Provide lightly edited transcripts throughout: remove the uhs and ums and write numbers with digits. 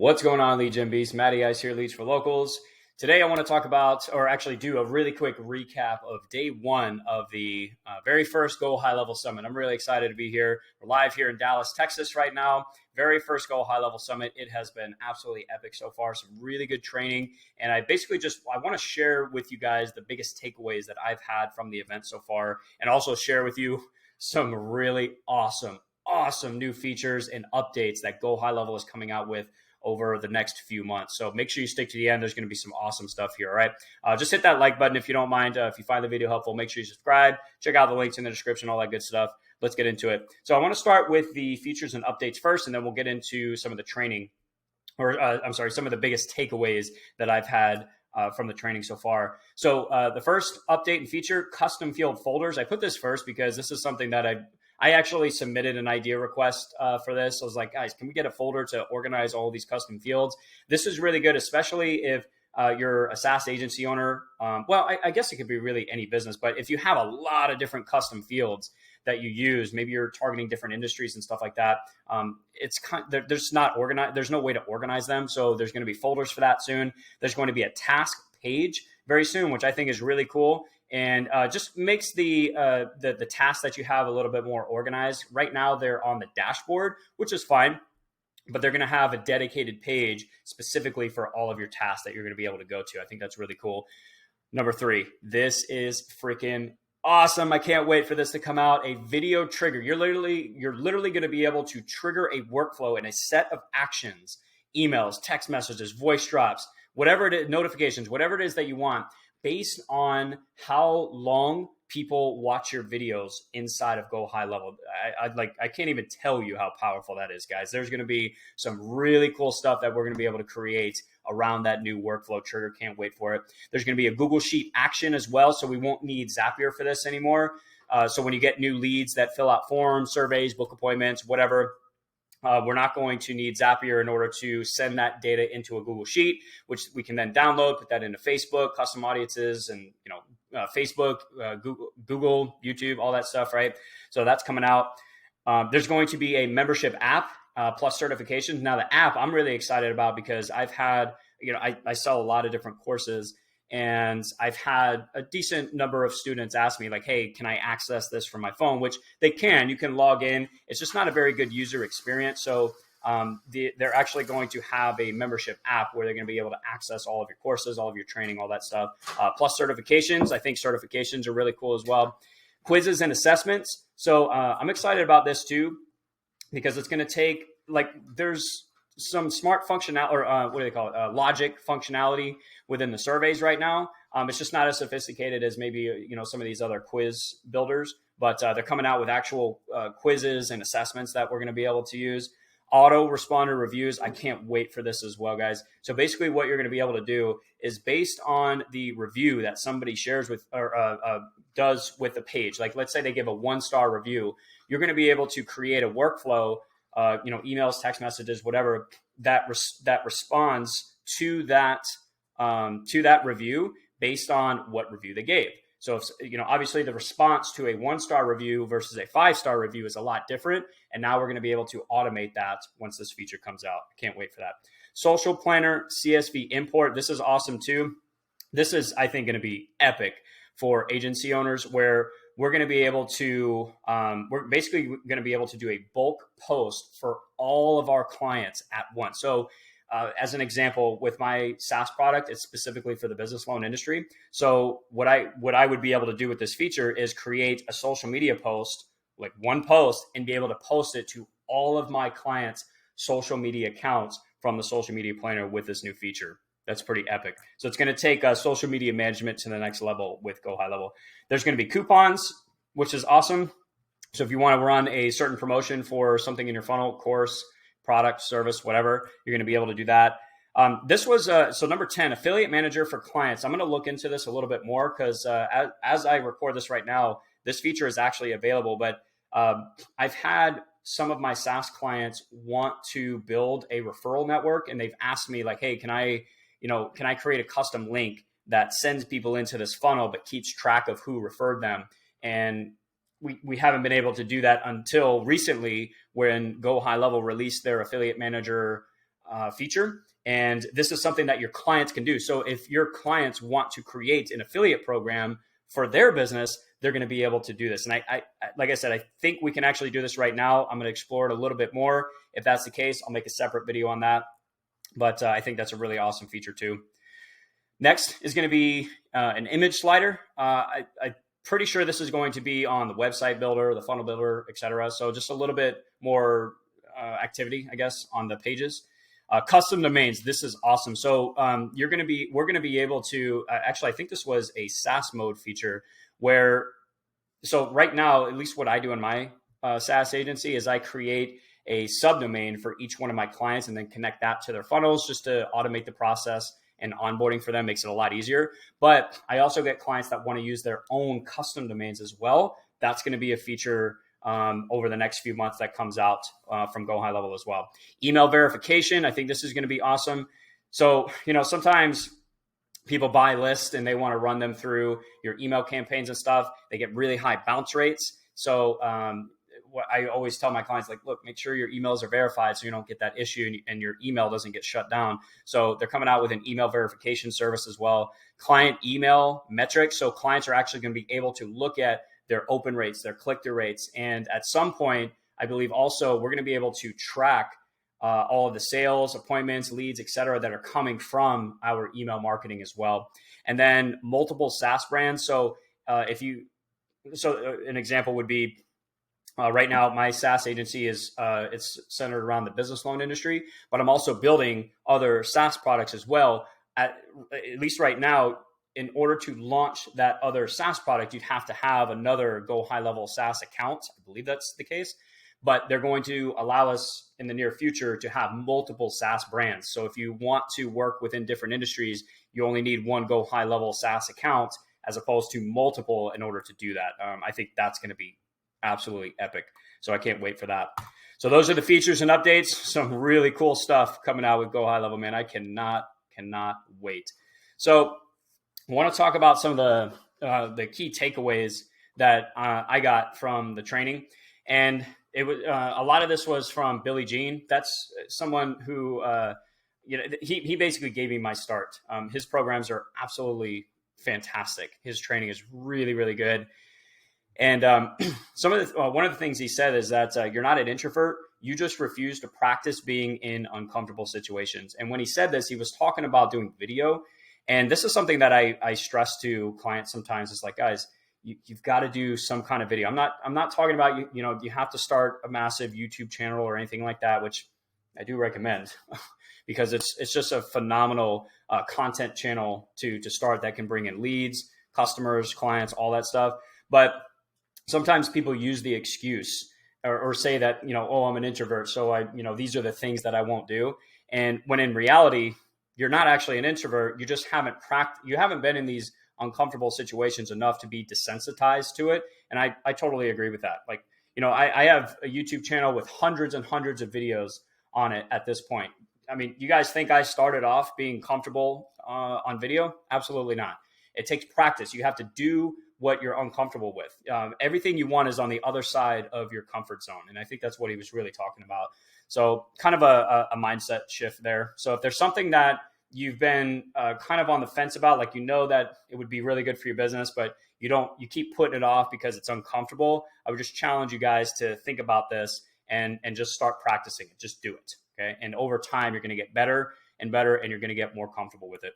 What's going on, Lead Gen Beast? Matty Ice here, Leads for Locals. Today I want to talk about, or actually do a really quick recap of day one of the very first GoHighLevel Summit. I'm really excited to be here. We're live here in Dallas, Texas right now. Very first GoHighLevel Summit. It has been absolutely epic so far. Some really good training. And I basically I want to share with you guys the biggest takeaways that I've had from the event so far, and also share with you some really awesome new features and updates that GoHighLevel is coming out with over the next few months. So make sure you stick to the end. There's going to be some awesome stuff here. All right. Just hit that like button if you don't mind. If you find the video helpful, make sure you subscribe. Check out the links in the description, all that good stuff. Let's get into it. So I want to start with the features and updates first, and then we'll get into some of the training, or some of the biggest takeaways that I've had from the training so far. So the first update and feature, custom field folders. I put this first because this is something that I actually submitted an idea request for this. I was like, guys, can we get a folder to organize all these custom fields? This is really good, especially if you're a SaaS agency owner. I guess it could be really any business, but if you have a lot of different custom fields that you use, maybe you're targeting different industries and stuff like that. There's no way to organize them. So there's going to be folders for that soon. There's going to be a task page very soon, which I think is really cool. And just makes the tasks that you have a little bit more organized. Right now, they're on the dashboard, which is fine, but they're going to have a dedicated page specifically for all of your tasks that you're going to be able to go to. I think that's really cool. Number 3, this is freaking awesome. I can't wait for this to come out. A video trigger. You're literally going to be able to trigger a workflow and a set of actions, emails, text messages, voice drops, whatever it is, notifications, whatever it is that you want, based on how long people watch your videos inside of GoHighLevel. I can't even tell you how powerful that is, guys. There's going to be some really cool stuff that we're going to be able to create around that new workflow trigger. Can't wait for it. There's going to be a Google Sheet action as well, so we won't need Zapier for this anymore. So when you get new leads that fill out forms, surveys, book appointments, whatever, we're not going to need Zapier in order to send that data into a Google Sheet, which we can then download, put that into Facebook, custom audiences, and Facebook, Google, YouTube, all that stuff, right? So that's coming out. There's going to be a membership app plus certifications. Now the app I'm really excited about because I've had, I sell a lot of different courses, and I've had a decent number of students ask me like, hey, can I access this from my phone? Which they can. You can log in. It's just not a very good user experience. So they're actually going to have a membership app where they're going to be able to access all of your courses, all of your training, all that stuff, plus certifications. I think certifications are really cool as well. Quizzes and assessments. So I'm excited about this too, because it's going to take, there's some smart functionality, or what do they call it? Logic functionality within the surveys right now. It's just not as sophisticated as maybe, some of these other quiz builders, but they're coming out with actual quizzes and assessments that we're going to be able to use. Auto responder reviews. I can't wait for this as well, guys. So basically what you're going to be able to do is, based on the review that somebody shares with or does with the page, like let's say they give a 1-star review, you're going to be able to create a workflow, emails, text messages, whatever, that responds to that review based on what review they gave. So if, obviously the response to a 1-star review versus a 5-star review is a lot different. And now we're going to be able to automate that once this feature comes out. I can't wait for that. Social Planner CSV import. This is awesome too. This is, I think, going to be epic for agency owners, where we're going to be able to, we're basically going to be able to do a bulk post for all of our clients at once. So as an example, with my SaaS product, it's specifically for the business loan industry. So what I would be able to do with this feature is create a social media post, like one post, and be able to post it to all of my clients' social media accounts from the social media planner with this new feature. That's pretty epic. So it's going to take social media management to the next level with GoHighLevel. There's going to be coupons, which is awesome. So if you want to run a certain promotion for something in your funnel, course, product, service, whatever, you're going to be able to do that. This was, so number 10, affiliate manager for clients. I'm going to look into this a little bit more because as I record this right now, this feature is actually available, but I've had some of my SaaS clients want to build a referral network, and they've asked me like, hey, can I create a custom link that sends people into this funnel but keeps track of who referred them? And we haven't been able to do that until recently, when GoHighLevel released their affiliate manager feature. And this is something that your clients can do. So if your clients want to create an affiliate program for their business, they're going to be able to do this. And I like I said, I think we can actually do this right now. I'm going to explore it a little bit more. If that's the case, I'll make a separate video on that. But I think that's a really awesome feature too. Next is going to be an image slider. I'm pretty sure this is going to be on the website builder, the funnel builder, etc. So just a little bit more activity, I guess, on the pages. Custom domains. This is awesome. So we're going to be able to actually, I think this was a SaaS mode feature where, so right now, at least what I do in my SaaS agency is I create a subdomain for each one of my clients and then connect that to their funnels just to automate the process, and onboarding for them makes it a lot easier. But I also get clients that want to use their own custom domains as well. That's going to be a feature over the next few months that comes out from GoHighLevel as well. Email verification. I think this is going to be awesome. So, sometimes people buy lists and they want to run them through your email campaigns and stuff. They get really high bounce rates. So, what I always tell my clients, like, look, make sure your emails are verified so you don't get that issue and your email doesn't get shut down. So they're coming out with an email verification service as well. Client email metrics. So clients are actually going to be able to look at their open rates, their click-through rates. And at some point, I believe also we're going to be able to track all of the sales, appointments, leads, et cetera, that are coming from our email marketing as well. And then multiple SaaS brands. So an example would be, right now, my SaaS agency is it's centered around the business loan industry, but I'm also building other SaaS products as well. At least right now, in order to launch that other SaaS product, you'd have to have another GoHighLevel SaaS account. I believe that's the case, but they're going to allow us in the near future to have multiple SaaS brands. So if you want to work within different industries, you only need one GoHighLevel SaaS account as opposed to multiple in order to do that. I think that's going to be absolutely epic. So I can't wait for that. So those are the features and updates. Some really cool stuff coming out with GoHighLevel, man. I cannot wait. So I want to talk about some of the key takeaways that I got from the training. And it was a lot of this was from Billy Jean. That's someone who he basically gave me my start. His programs are absolutely fantastic. His training is really, really good. And one of the things he said is that you're not an introvert. You just refuse to practice being in uncomfortable situations. And when he said this, he was talking about doing video. And this is something that I stress to clients sometimes. It's like, guys, you've got to do some kind of video. I'm not talking about, you have to start a massive YouTube channel or anything like that, which I do recommend because it's just a phenomenal content channel to start that can bring in leads, customers, clients, all that stuff. But sometimes people use the excuse or say that, I'm an introvert, so these are the things that I won't do. And when in reality, you're not actually an introvert. You just you haven't been in these uncomfortable situations enough to be desensitized to it. And I totally agree with that. Like, I have a YouTube channel with hundreds and hundreds of videos on it at this point. I mean, you guys think I started off being comfortable on video? Absolutely not. It takes practice. You have to do what you're uncomfortable with. Everything you want is on the other side of your comfort zone. And I think that's what he was really talking about. So kind of a mindset shift there. So if there's something that you've been kind of on the fence about, like, that it would be really good for your business, but you keep putting it off because it's uncomfortable, I would just challenge you guys to think about this and just start practicing it. Just do it. Okay. And over time, you're going to get better and better, and you're going to get more comfortable with it.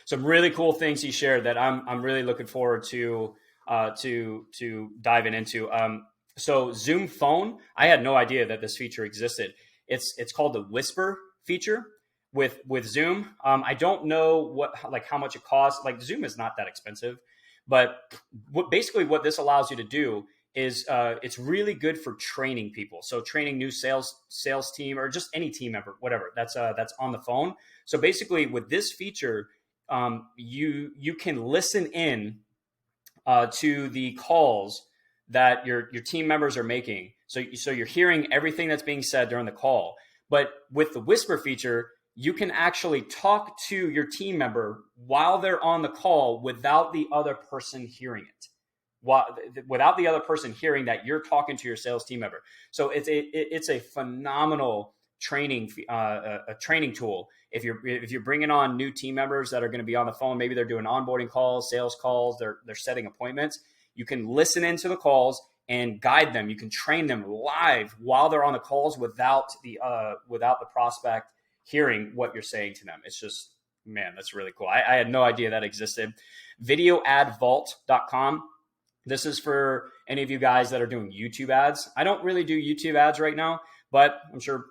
Some really cool things he shared that I'm really looking forward to diving into. So Zoom Phone, I had no idea that this feature existed. It's called the Whisper feature with Zoom. I don't know how much it costs. Like, Zoom is not that expensive, but what this allows you to do is it's really good for training people. So training new sales team or just any team member, whatever that's on the phone. So basically with this feature, you can listen in to the calls that your team members are making. So you're hearing everything that's being said during the call. But with the Whisper feature, you can actually talk to your team member while they're on the call without the other person hearing it. Without the other person hearing that you're talking to your sales team member. So it's a phenomenal a training tool. If you're bringing on new team members that are going to be on the phone, maybe they're doing onboarding calls, sales calls, they're setting appointments. You can listen into the calls and guide them. You can train them live while they're on the calls without the prospect hearing what you're saying to them. It's just, man, that's really cool. I had no idea that existed. Videoadvault.com. This is for any of you guys that are doing YouTube ads. I don't really do YouTube ads right now, but I'm sure,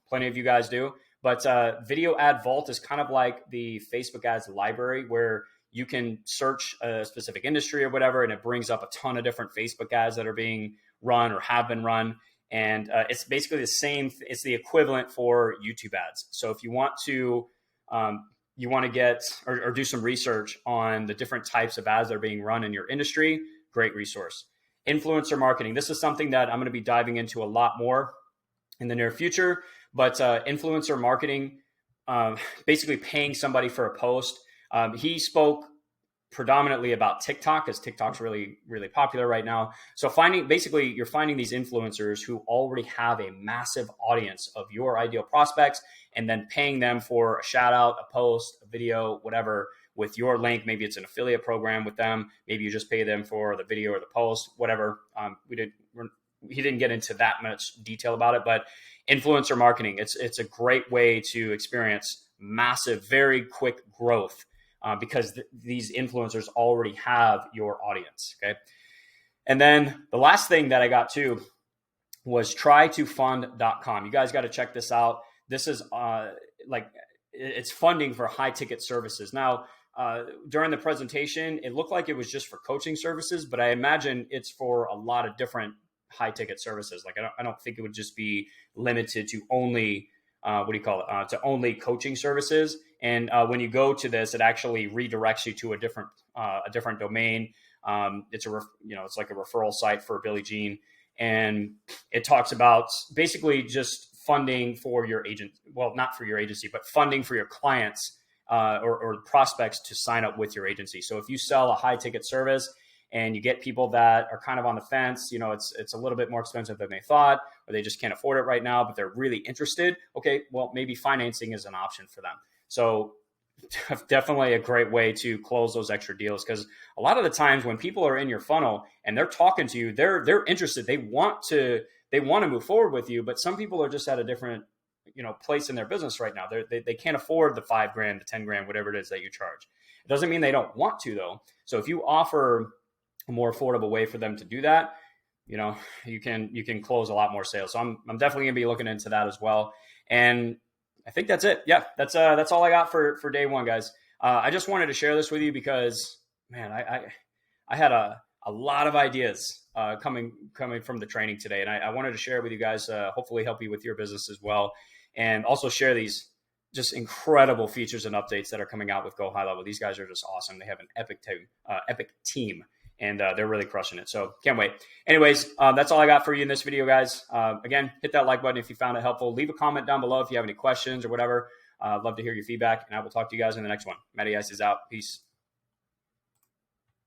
plenty of you guys do. But Video Ad Vault is kind of like the Facebook ads library, where you can search a specific industry or whatever, and it brings up a ton of different Facebook ads that are being run or have been run. And it's basically the same. It's the equivalent for YouTube ads. So if you want to get or do some research on the different types of ads that are being run in your industry, great resource. Influencer marketing. This is something that I'm going to be diving into a lot more in the near future. But influencer marketing, basically paying somebody for a post. He spoke predominantly about TikTok, because TikTok's really, really popular right now. So you're finding these influencers who already have a massive audience of your ideal prospects, and then paying them for a shout out, a post, a video, whatever, with your link. Maybe it's an affiliate program with them. Maybe you just pay them for the video or the post, whatever. He didn't get into that much detail about it, but influencer marketing, it's a great way to experience massive, very quick growth. Because these influencers already have your audience, okay? And then the last thing that I got to was trytofund.com. You guys got to check this out. This is it's funding for high ticket services. Now, during the presentation, it looked like it was just for coaching services, but I imagine it's for a lot of different high ticket services. Like I don't think it would just be limited to only to only coaching services. And when you go to this, it actually redirects you to a different domain. It's like a referral site for Billie Jean, and it talks about basically just funding for your agent. Well, not for your agency, but funding for your clients or prospects to sign up with your agency. So if you sell a high ticket service and you get people that are kind of on the fence, it's a little bit more expensive than they thought, or they just can't afford it right now, but they're really interested. Okay, well, maybe financing is an option for them. So definitely a great way to close those extra deals, because a lot of the times when people are in your funnel and they're talking to you, they're interested. They want to move forward with you, but some people are just at a different place in their business right now. They can't afford the $5,000, the $10,000, whatever it is that you charge. It doesn't mean they don't want to, though. So if you offer a more affordable way for them to do that, you can close a lot more sales. So I'm definitely gonna be looking into that as well. And I think that's it. Yeah, that's all I got for day one, guys. I just wanted to share this with you because, man, I had a lot of ideas coming from the training today, and I wanted to share it with you guys. Hopefully, help you with your business as well, and also share these just incredible features and updates that are coming out with Go High Level. These guys are just awesome. They have an epic team. And they're really crushing it. So can't wait. Anyways, that's all I got for you in this video, guys. Again, hit that like button if you found it helpful. Leave a comment down below if you have any questions or whatever. I'd love to hear your feedback, and I will talk to you guys in the next one. Matty Ice is out. Peace.